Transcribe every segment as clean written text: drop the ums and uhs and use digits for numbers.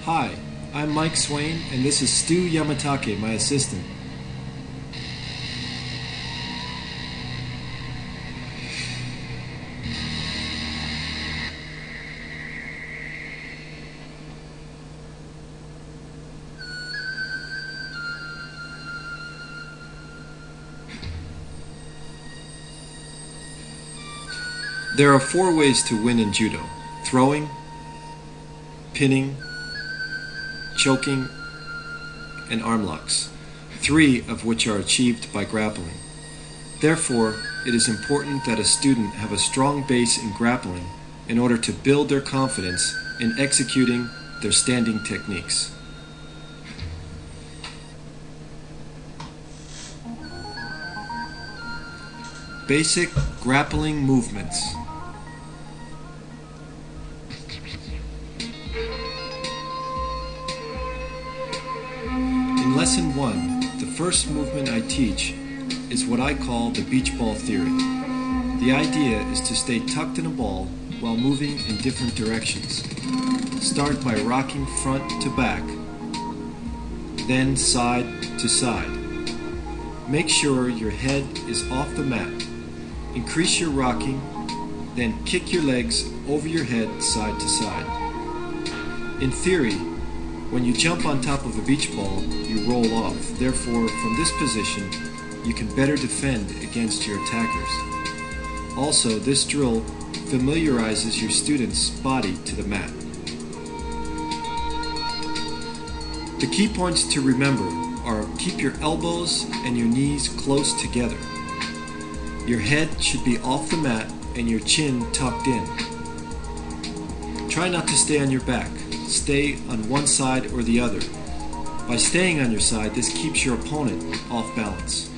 Hi, I'm Mike Swain, and this is Stu Yamatake, my assistant. There are 4 ways to win in judo: throwing, pinning, choking, and arm locks, 3 of which are achieved by grappling. Therefore, it is important that a student have a strong base in grappling in order to build their confidence in executing their standing techniques. Basic grappling movements. In Lesson 1, the first movement I teach is what I call the beach ball theory. The idea is to stay tucked in a ball while moving in different directions. Start by rocking front to back, then side to side. Make sure your head is off the mat. Increase your rocking, then kick your legs over your head side to side. In theory, when you jump on top of a beach ball, you roll off. Therefore, from this position, you can better defend against your attackers. Also, this drill familiarizes your student's body to the mat. The key points to remember are: keep your elbows and your knees close together. Your head should be off the mat and your chin tucked in. Try not to stay on your back. Stay on one side or the other. By staying on your side, this keeps your opponent off balance.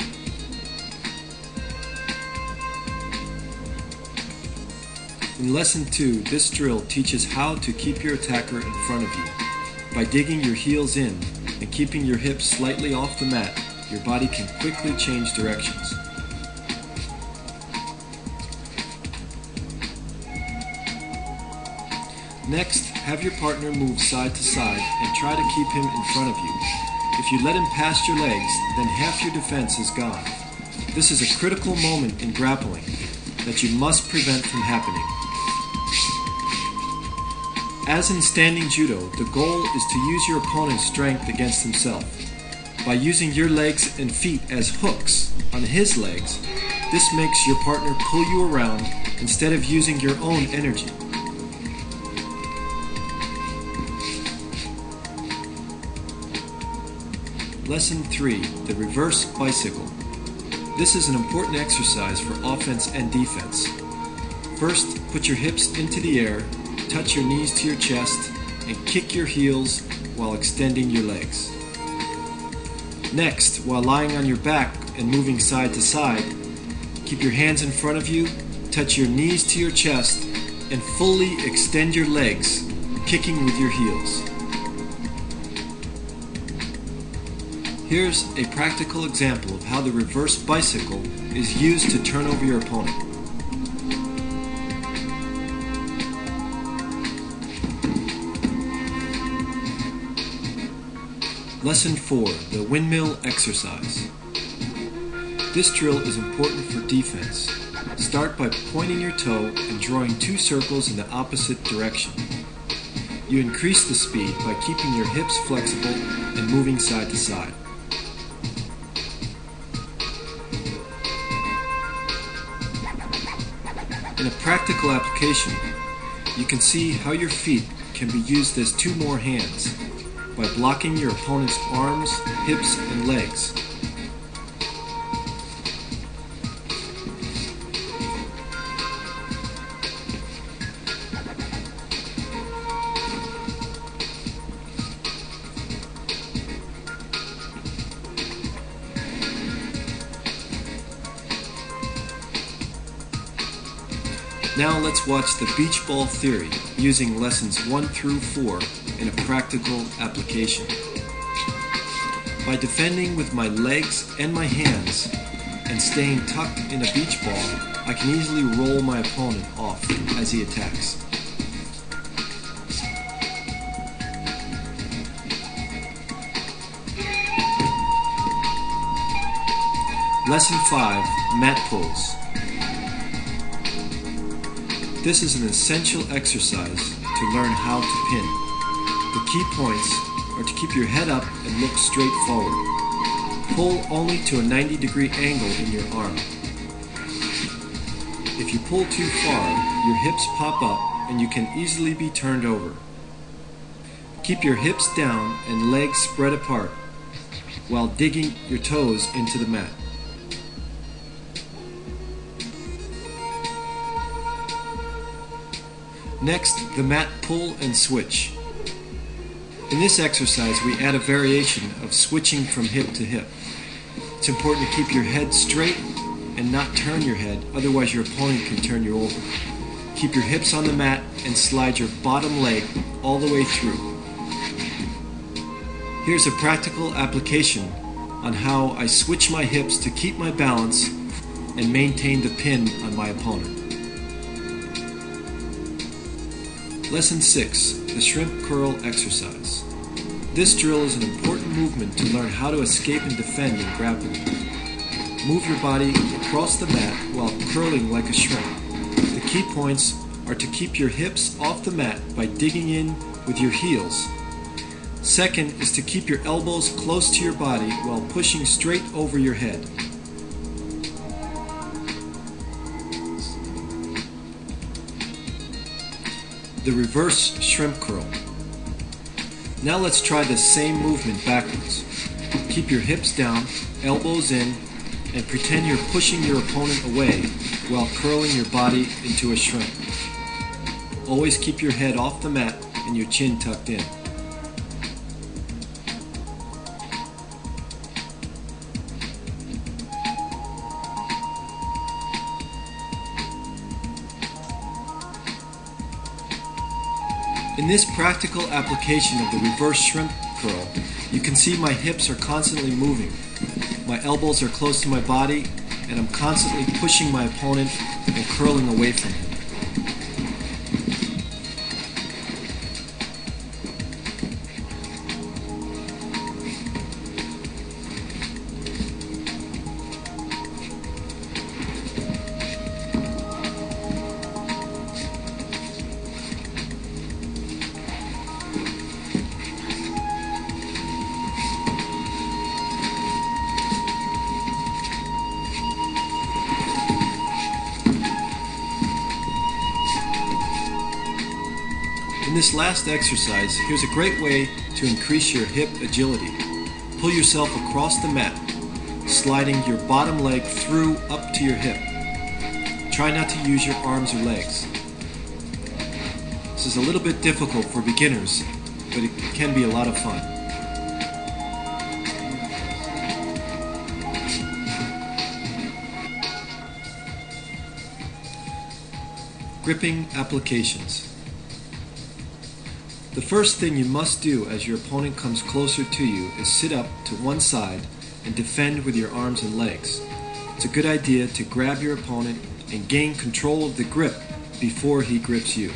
In Lesson 2, this drill teaches how to keep your attacker in front of you. By digging your heels in and keeping your hips slightly off the mat, your body can quickly change directions. Next, have your partner move side to side and try to keep him in front of you. If you let him pass your legs, then half your defense is gone. This is a critical moment in grappling that you must prevent from happening. As in standing judo, the goal is to use your opponent's strength against himself. By using your legs and feet as hooks on his legs, this makes your partner pull you around instead of using your own energy. Lesson 3, the reverse bicycle. This is an important exercise for offense and defense. First, put your hips into the air, touch your knees to your chest, and kick your heels while extending your legs. Next, while lying on your back and moving side to side, keep your hands in front of you, touch your knees to your chest, and fully extend your legs, kicking with your heels. Here's a practical example of how the reverse bicycle is used to turn over your opponent. Lesson 4, the windmill exercise. This drill is important for defense. Start by pointing your toe and drawing 2 circles in the opposite direction. You increase the speed by keeping your hips flexible and moving side to side. In a practical application, you can see how your feet can be used as 2 more hands by blocking your opponent's arms, hips, and legs. Now let's watch the beach ball theory using lessons 1 through 4 in a practical application. By defending with my legs and my hands and staying tucked in a beach ball, I can easily roll my opponent off as he attacks. Lesson 5, Mat Pulls. This is an essential exercise to learn how to pin. The key points are to keep your head up and look straight forward. Pull only to a 90-degree angle in your arm. If you pull too far, your hips pop up and you can easily be turned over. Keep your hips down and legs spread apart while digging your toes into the mat. Next, the mat pull and switch. In this exercise, we add a variation of switching from hip to hip. It's important to keep your head straight and not turn your head, otherwise your opponent can turn you over. Keep your hips on the mat and slide your bottom leg all the way through. Here's a practical application on how I switch my hips to keep my balance and maintain the pin on my opponent. Lesson 6, the shrimp curl exercise. This drill is an important movement to learn how to escape and defend in grappling. Move your body across the mat while curling like a shrimp. The key points are to keep your hips off the mat by digging in with your heels. Second is to keep your elbows close to your body while pushing straight over your head. The reverse shrimp curl. Now let's try the same movement backwards. Keep your hips down, elbows in, and pretend you're pushing your opponent away while curling your body into a shrimp. Always keep your head off the mat and your chin tucked in. In this practical application of the reverse shrimp curl, you can see my hips are constantly moving. My elbows are close to my body, and I'm constantly pushing my opponent and curling away from him. In this last exercise, here's a great way to increase your hip agility. Pull yourself across the mat, sliding your bottom leg through up to your hip. Try not to use your arms or legs. This is a little bit difficult for beginners, but it can be a lot of fun. Gripping applications. The first thing you must do as your opponent comes closer to you is sit up to one side and defend with your arms and legs. It's a good idea to grab your opponent and gain control of the grip before he grips you.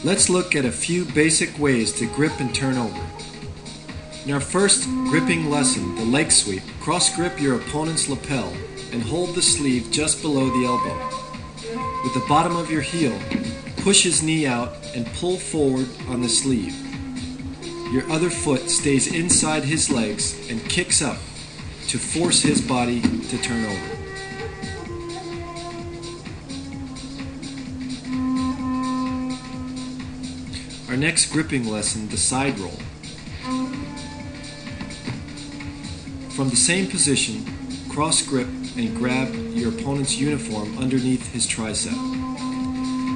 Let's look at a few basic ways to grip and turn over. In our first gripping lesson, the leg sweep, cross grip your opponent's lapel and hold the sleeve just below the elbow. With the bottom of your heel, push his knee out and pull forward on the sleeve. Your other foot stays inside his legs and kicks up to force his body to turn over. Our next gripping lesson, the side roll. From the same position, cross grip and grab your opponent's uniform underneath his tricep.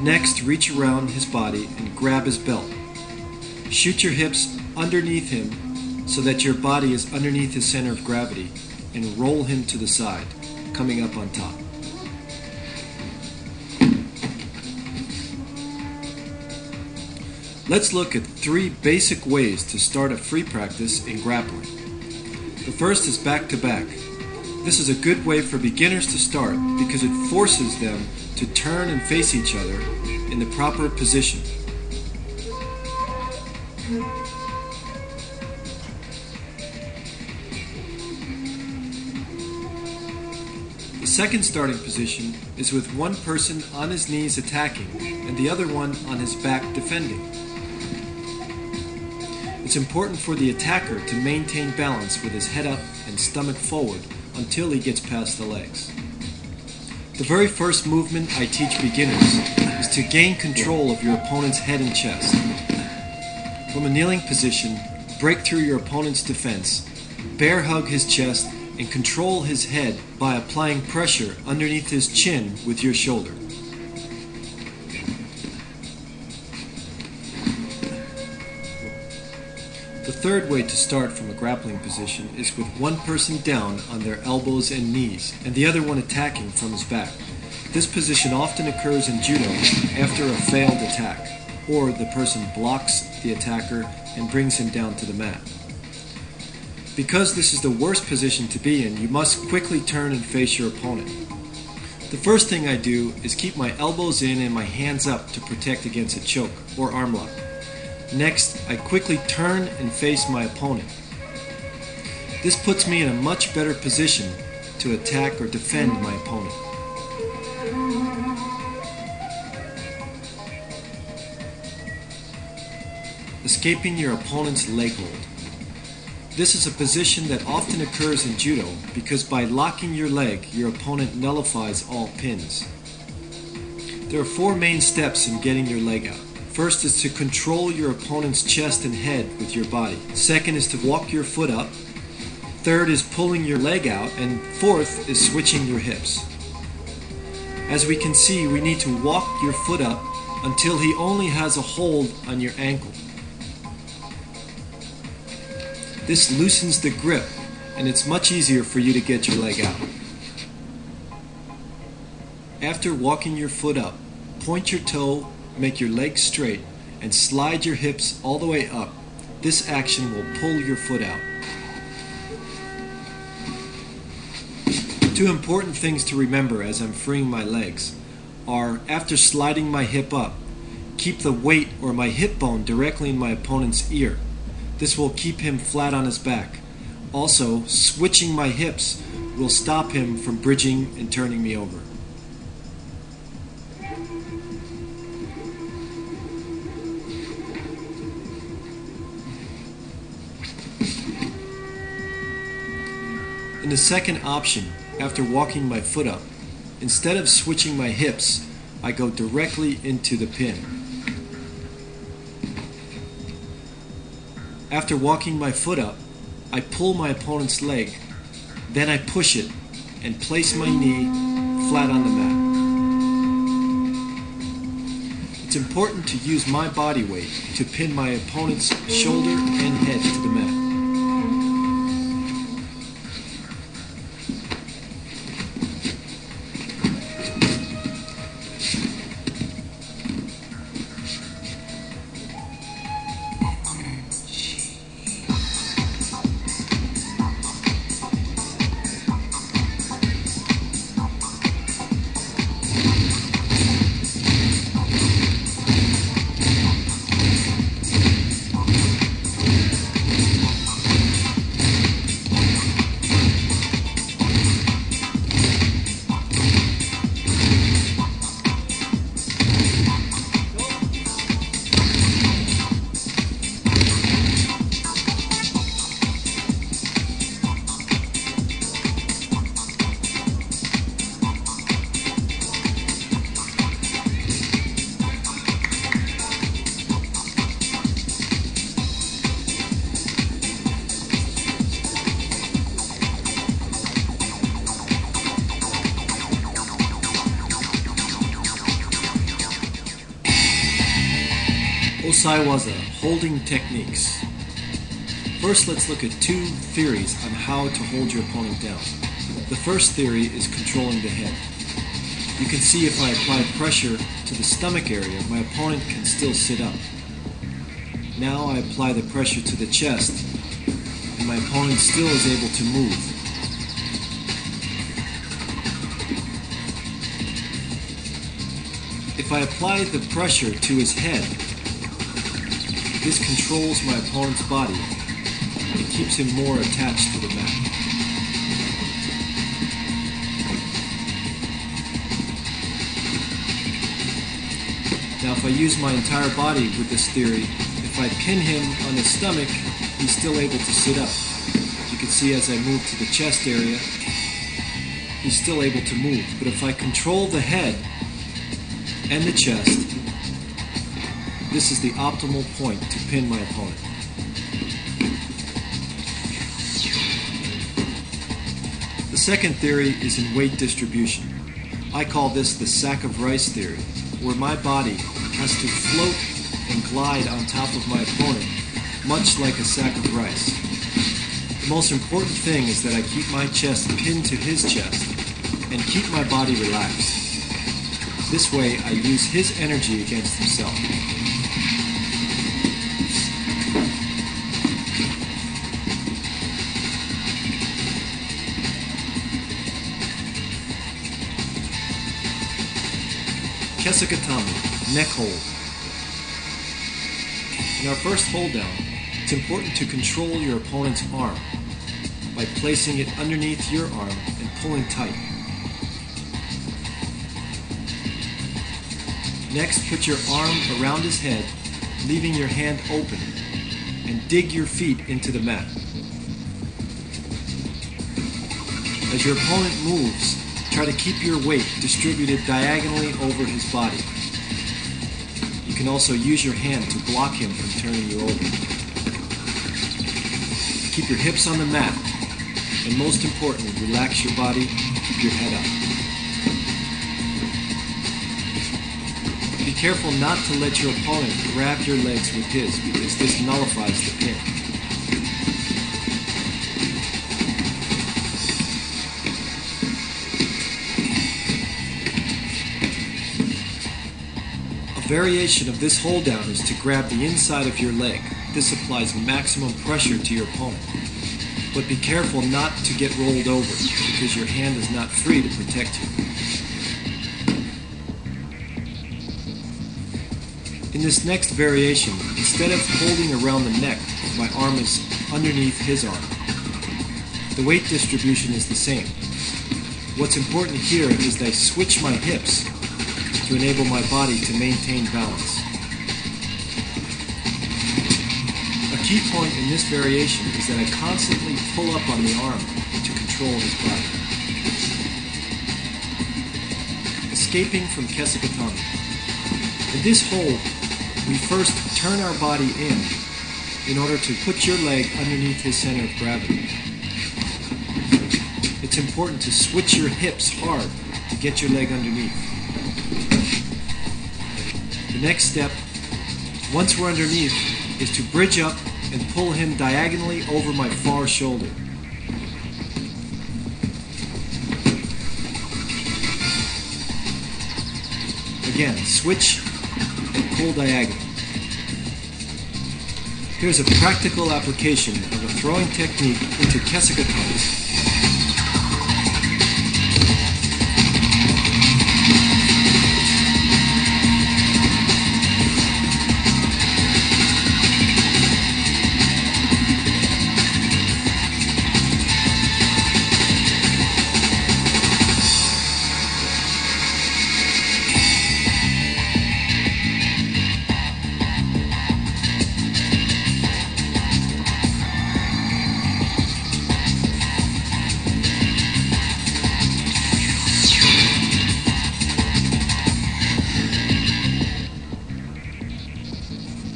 Next, reach around his body and grab his belt. Shoot your hips underneath him so that your body is underneath his center of gravity and roll him to the side, coming up on top. Let's look at 3 basic ways to start a free practice in grappling. The first is back-to-back. This is a good way for beginners to start because it forces them to turn and face each other in the proper position. second starting position is with one person on his knees attacking and the other one on his back defending. It's important for the attacker to maintain balance with his head up and stomach forward until he gets past the legs. The very first movement I teach beginners is to gain control of your opponent's head and chest. From a kneeling position, break through your opponent's defense, bear hug his chest, and control his head by applying pressure underneath his chin with your shoulder. The third way to start from a grappling position is with one person down on their elbows and knees and the other one attacking from his back. This position often occurs in judo after a failed attack, or the person blocks the attacker and brings him down to the mat. Because this is the worst position to be in, you must quickly turn and face your opponent. The first thing I do is keep my elbows in and my hands up to protect against a choke or arm lock. Next, I quickly turn and face my opponent. This puts me in a much better position to attack or defend my opponent. Escaping your opponent's leg hold. This is a position that often occurs in judo because by locking your leg, your opponent nullifies all pins. There are four main steps in getting your leg out. First is to control your opponent's chest and head with your body. Second is to walk your foot up. Third is pulling your leg out. And fourth is switching your hips. As we can see, we need to walk your foot up until he only has a hold on your ankle. This loosens the grip, and it's much easier for you to get your leg out. After walking your foot up, point your toe, make your leg straight, and slide your hips all the way up. This action will pull your foot out. Two important things to remember as I'm freeing my legs are, after sliding my hip up, keep the weight or my hip bone directly in my opponent's ear. This will keep him flat on his back. Also, switching my hips will stop him from bridging and turning me over. In the second option, after walking my foot up, instead of switching my hips, I go directly into the pin. After walking my foot up, I pull my opponent's leg, then I push it and place my knee flat on the mat. It's important to use my body weight to pin my opponent's shoulder and head to the mat. Osaiwaza, holding techniques. First, let's look at two theories on how to hold your opponent down. The first theory is controlling the head. You can see if I apply pressure to the stomach area, my opponent can still sit up. Now I apply the pressure to the chest, and my opponent still is able to move. If I apply the pressure to his head, this controls my opponent's body and keeps him more attached to the mat. Now if I use my entire body with this theory, if I pin him on his stomach, he's still able to sit up. As you can see, as I move to the chest area, he's still able to move. But if I control the head and the chest, this is the optimal point to pin my opponent. The second theory is in weight distribution. I call this the sack of rice theory, where my body has to float and glide on top of my opponent, much like a sack of rice. The most important thing is that I keep my chest pinned to his chest and keep my body relaxed. This way I use his energy against himself. Kesakatami, neck hold. In our first hold down, it's important to control your opponent's arm by placing it underneath your arm and pulling tight. Next, put your arm around his head, leaving your hand open, and dig your feet into the mat. As your opponent moves, try to keep your weight distributed diagonally over his body. You can also use your hand to block him from turning you over. Keep your hips on the mat, and most importantly, relax your body, keep your head up. Be careful not to let your opponent grab your legs with his, because this nullifies the pin. A variation of this hold down is to grab the inside of your leg. This applies maximum pressure to your opponent. But be careful not to get rolled over, because your hand is not free to protect you. In this next variation, instead of holding around the neck, my arm is underneath his arm. The weight distribution is the same. What's important here is that I switch my hips to enable my body to maintain balance. A key point in this variation is that I constantly pull up on the arm to control his body. Escaping from Kesakatami. In this hold, we first turn our body in order to put your leg underneath his center of gravity. It's important to switch your hips hard to get your leg underneath. The next step, once we're underneath, is to bridge up and pull him diagonally over my far shoulder. Again, switch and pull diagonal. Here's a practical application of a throwing technique into Kesakatami.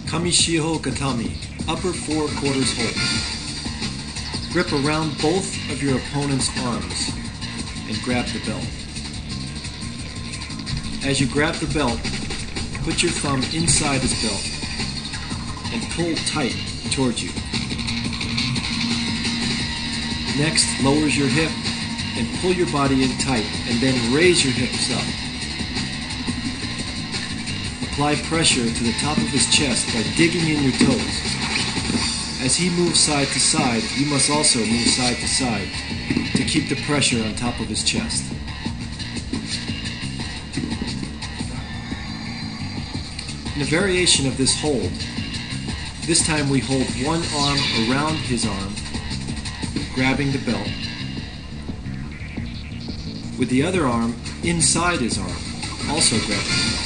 Kamishiho Gatami, upper four quarters hold. Grip around both of your opponent's arms and grab the belt. As you grab the belt, put your thumb inside his belt and pull tight towards you. Next, lowers your hip and pull your body in tight, and then raise your hips up. Apply pressure to the top of his chest by digging in your toes. As he moves side to side, you must also move side to side to keep the pressure on top of his chest. In a variation of this hold, this time we hold one arm around his arm, grabbing the belt, with the other arm inside his arm, also grabbing the belt.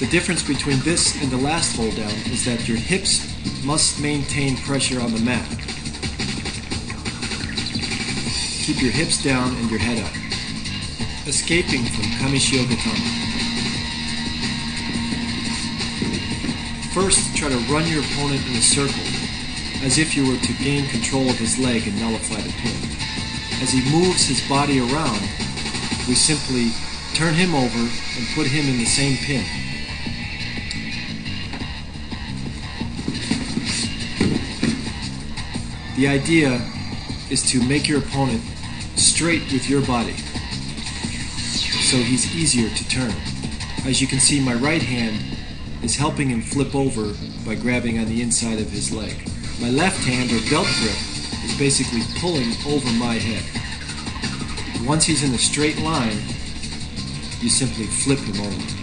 The difference between this and the last hold down is that your hips must maintain pressure on the mat. Keep your hips down and your head up. Escaping from Kamishio Gatame. First, try to run your opponent in a circle, as if you were to gain control of his leg and nullify the pin. As he moves his body around, we simply turn him over and put him in the same pin. The idea is to make your opponent straight with your body, so he's easier to turn. As you can see, my right hand is helping him flip over by grabbing on the inside of his leg. My left hand, or belt grip, is basically pulling over my head. Once he's in a straight line, you simply flip him over.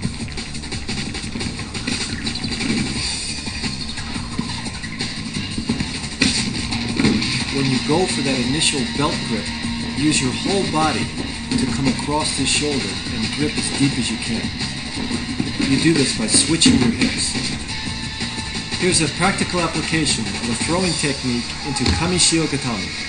When you go for that initial belt grip, use your whole body to come across his shoulder and grip as deep as you can. You do this by switching your hips. Here's a practical application of a throwing technique into Kamishio Gatame.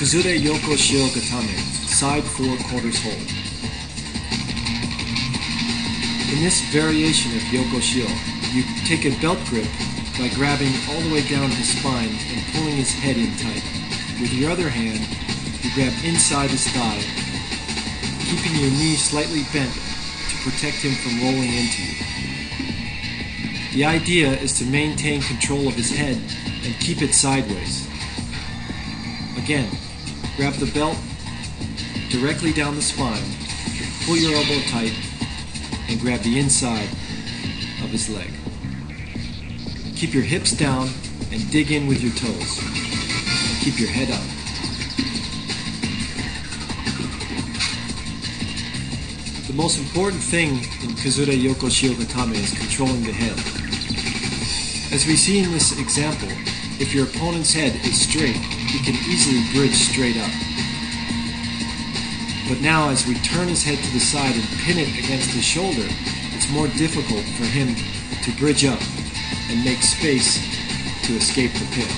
Kazure Yoko Shio Gatame, side 4 quarters hold. In this variation of Yoko Shio, you take a belt grip by grabbing all the way down his spine and pulling his head in tight. With your other hand, you grab inside his thigh, keeping your knee slightly bent to protect him from rolling into you. The idea is to maintain control of his head and keep it sideways. Again, grab the belt directly down the spine, pull your elbow tight, and grab the inside of his leg. Keep your hips down and dig in with your toes. And keep your head up. The most important thing in Kazure Yoko Shio Gatame is controlling the head. As we see in this example, if your opponent's head is straight, he can easily bridge straight up. But now as we turn his head to the side and pin it against his shoulder, it's more difficult for him to bridge up and make space to escape the pin.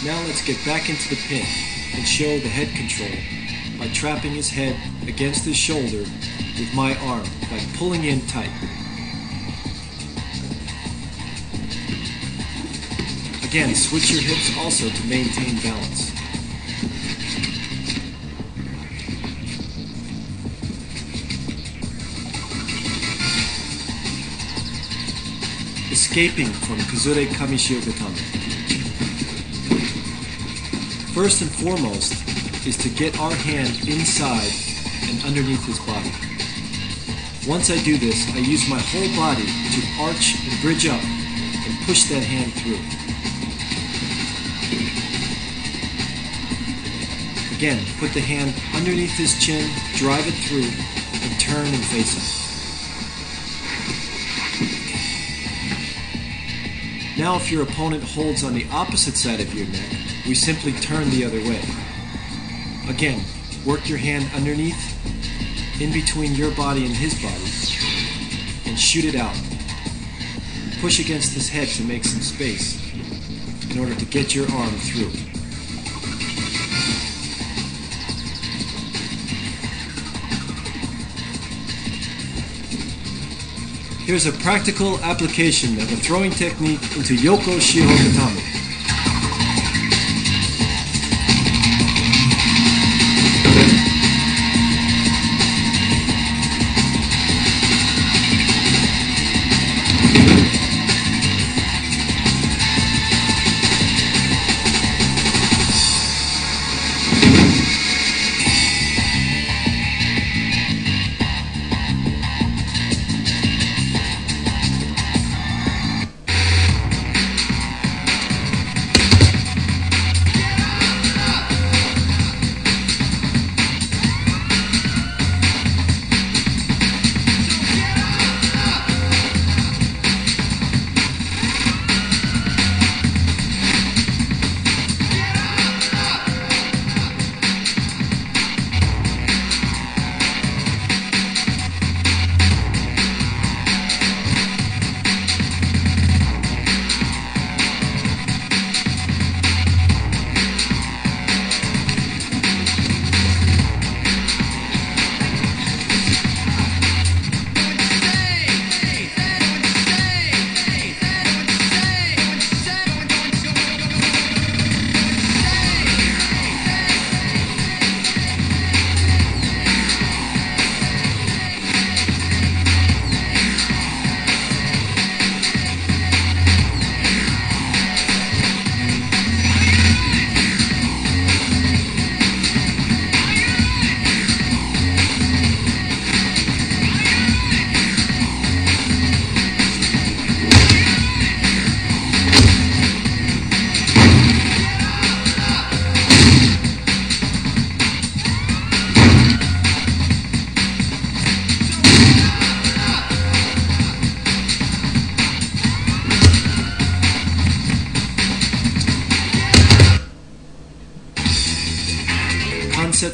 Now let's get back into the pin and show the head control by trapping his head against his shoulder with my arm by pulling in tight. Again, switch your hips also to maintain balance. Escaping from Kazure Kamishio Gatame. First and foremost is to get our hand inside and underneath his body. Once I do this, I use my whole body to arch and bridge up and push that hand through. Again, put the hand underneath his chin, drive it through, and turn and face him. Now if your opponent holds on the opposite side of your neck, we simply turn the other way. Again, work your hand underneath, in between your body and his body, and shoot it out. Push against his head to make some space in order to get your arm through. Here's a practical application of a throwing technique into Yoko Shio Gatame.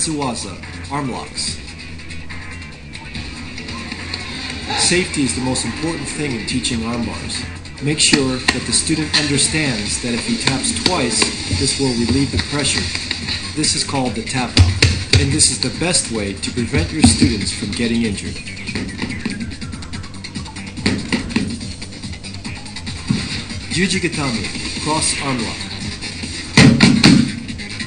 Kazuwaza, arm locks. Safety is the most important thing in teaching arm bars. Make sure that the student understands that if he taps twice, this will relieve the pressure. This is called the tap out, and this is the best way to prevent your students from getting injured. Jujigatami, cross arm lock.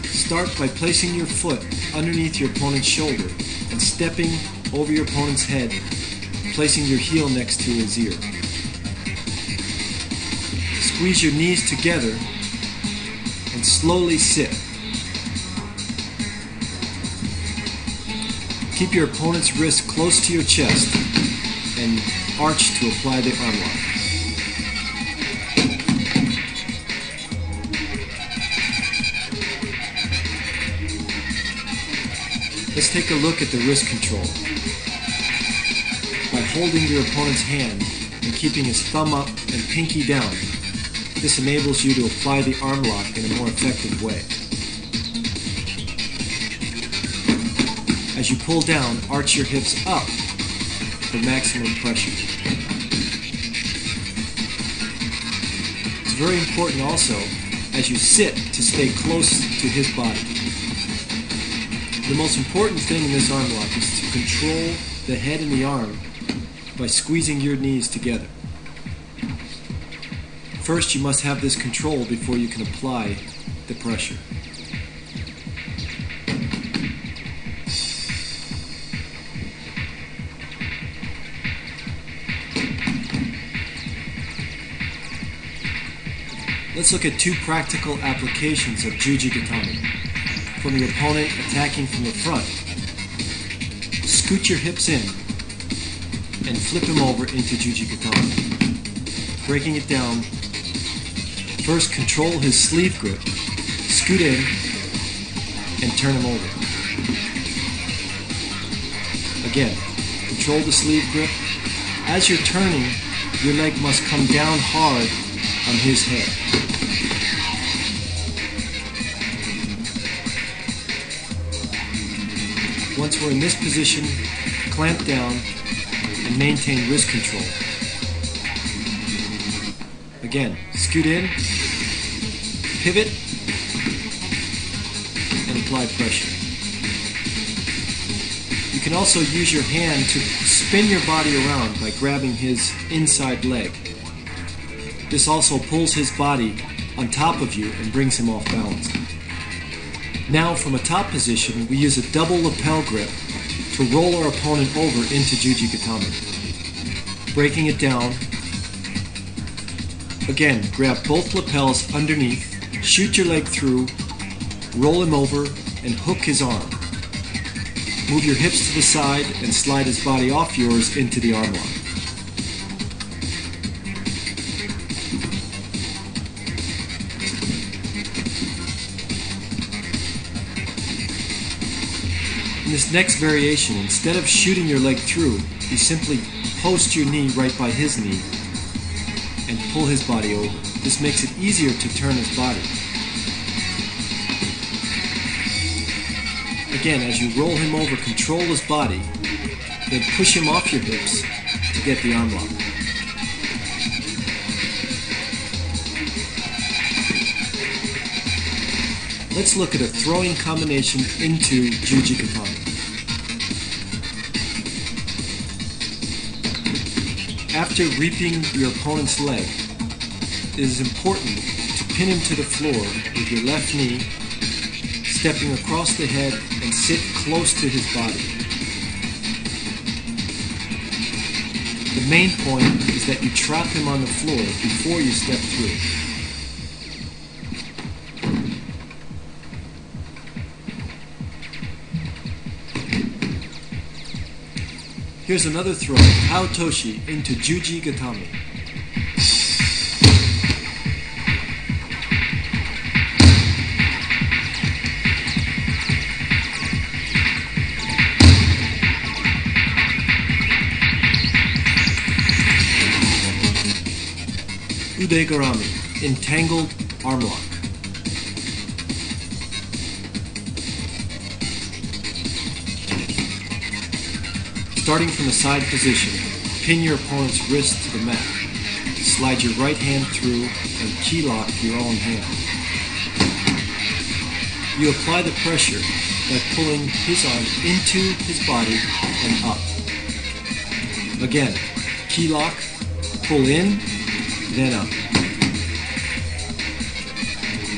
Start by placing your foot underneath your opponent's shoulder and stepping over your opponent's head, placing your heel next to his ear. Squeeze your knees together and slowly sit. Keep your opponent's wrist close to your chest and arch to apply the arm lock. Let's take a look at the wrist control. By holding your opponent's hand and keeping his thumb up and pinky down, this enables you to apply the arm lock in a more effective way. As you pull down, arch your hips up for maximum pressure. It's very important also, as you sit, to stay close to his body. The most important thing in this arm lock is to control the head and the arm by squeezing your knees together. First, you must have this control before you can apply the pressure. Let's look at two practical applications of Jujigatami. From your opponent attacking from the front, scoot your hips in and flip him over into Jujigatami. Breaking it down, first control his sleeve grip, scoot in, and turn him over. Again, control the sleeve grip. As you're turning, your leg must come down hard on his head. Once we're in this position, clamp down and maintain wrist control. Again, scoot in, pivot, and apply pressure. You can also use your hand to spin your body around by grabbing his inside leg. This also pulls his body on top of you and brings him off balance. Now, from a top position, we use a double lapel grip to roll our opponent over into Jujigatami. Breaking it down, again, grab both lapels underneath, shoot your leg through, roll him over, and hook his arm. Move your hips to the side and slide his body off yours into the arm lock. In this next variation, instead of shooting your leg through, you simply post your knee right by his knee and pull his body over. This makes it easier to turn his body. Again, as you roll him over, control his body, then push him off your hips to get the arm lock. Let's look at a throwing combination into Jujigatami. After reaping your opponent's leg, it is important to pin him to the floor with your left knee, stepping across the head and sit close to his body. The main point is that you trap him on the floor before you step through. Here's another throw, Haotoshi into Jujigatami. Udegarami, entangled arm lock. Starting from the side position, pin your opponent's wrist to the mat. Slide your right hand through and key lock your own hand. You apply the pressure by pulling his arm into his body and up. Again, key lock, pull in, then up.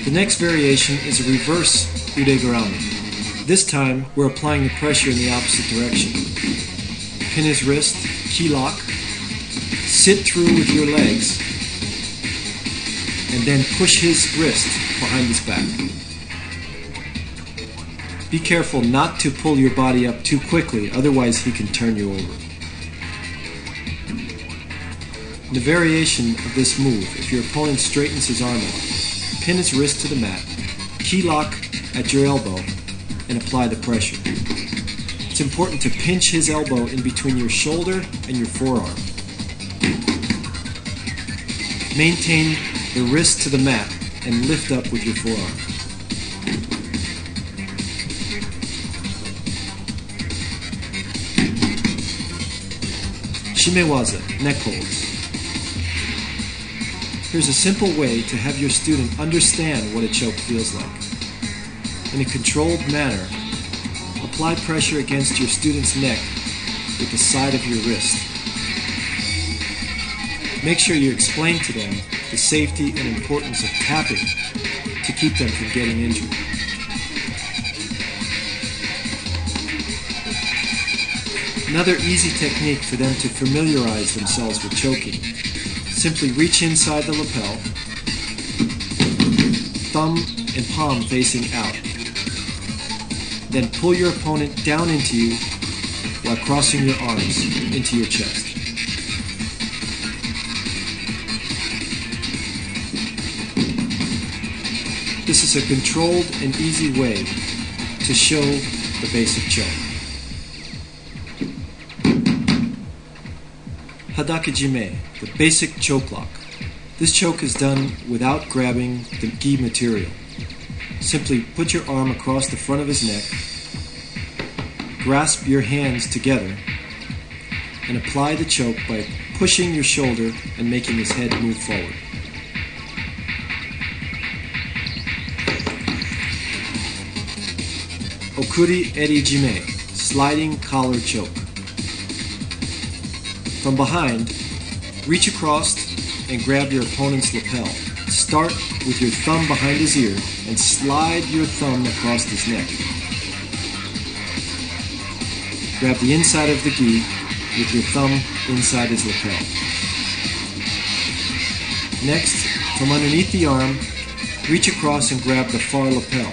The next variation is a reverse udegarami. This time, we're applying the pressure in the opposite direction. Pin his wrist, key lock, sit through with your legs, and then push his wrist behind his back. Be careful not to pull your body up too quickly, otherwise he can turn you over. In the variation of this move, if your opponent straightens his arm out, pin his wrist to the mat, key lock at your elbow, and apply the pressure. It's important to pinch his elbow in between your shoulder and your forearm. Maintain the wrist to the mat and lift up with your forearm. Shimewaza, neck holds. Here's a simple way to have your student understand what a choke feels like. In a controlled manner, apply pressure against your student's neck with the side of your wrist. Make sure you explain to them the safety and importance of tapping to keep them from getting injured. Another easy technique for them to familiarize themselves with choking. Simply reach inside the lapel, thumb and palm facing out. Then pull your opponent down into you while crossing your arms into your chest. This is a controlled and easy way to show the basic choke. Hadakejime, the basic choke lock. This choke is done without grabbing the gi material. Simply put your arm across the front of his neck, grasp your hands together, and apply the choke by pushing your shoulder and making his head move forward. Okuri erijime, sliding collar choke. From behind, reach across and grab your opponent's lapel. Start with your thumb behind his ear and slide your thumb across his neck. Grab the inside of the gi with your thumb inside his lapel. Next, from underneath the arm, reach across and grab the far lapel.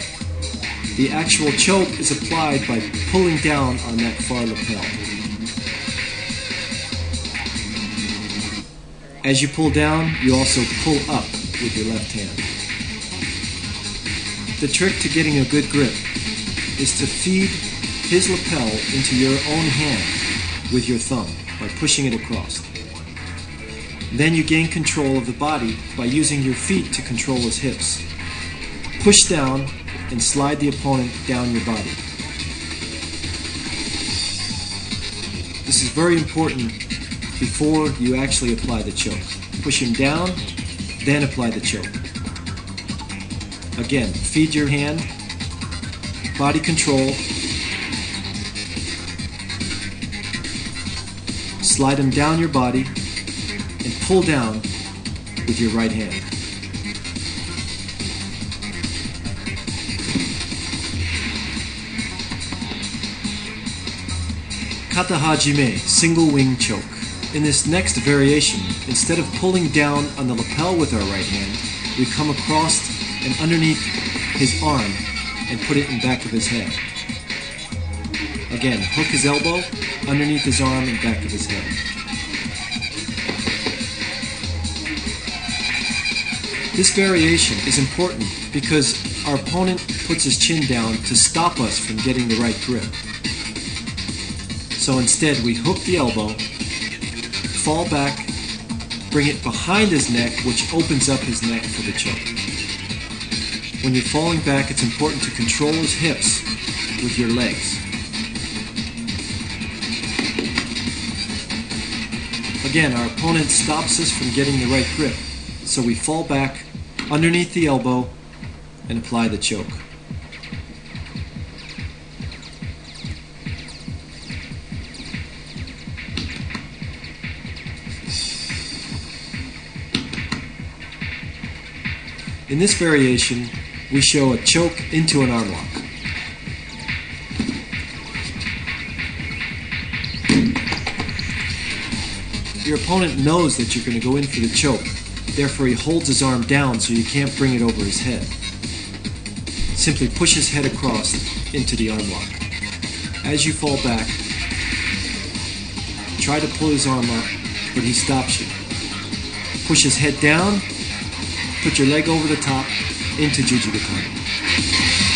The actual choke is applied by pulling down on that far lapel. As you pull down, you also pull up with your left hand. The trick to getting a good grip is to feed his lapel into your own hand with your thumb by pushing it across. Then you gain control of the body by using your feet to control his hips. Push down and slide the opponent down your body. This is very important before you actually apply the choke. Push him down, then apply the choke. Again, feed your hand, body control, slide him down your body, and pull down with your right hand. Kata hajime, single wing choke. In this next variation, instead of pulling down on the lapel with our right hand, we come across and underneath his arm and put it in back of his head. Again, hook his elbow underneath his arm and back of his head. This variation is important because our opponent puts his chin down to stop us from getting the right grip. So instead, we hook the elbow, fall back, bring it behind his neck, which opens up his neck for the choke. When you're falling back, it's important to control his hips with your legs. Again, our opponent stops us from getting the right grip, so we fall back underneath the elbow and apply the choke. In this variation, we show a choke into an arm lock. Your opponent knows that you're going to go in for the choke, therefore he holds his arm down so you can't bring it over his head. Simply push his head across into the arm lock. As you fall back, try to pull his arm up, but he stops you. Push his head down, put your leg over the top into Jujigatame.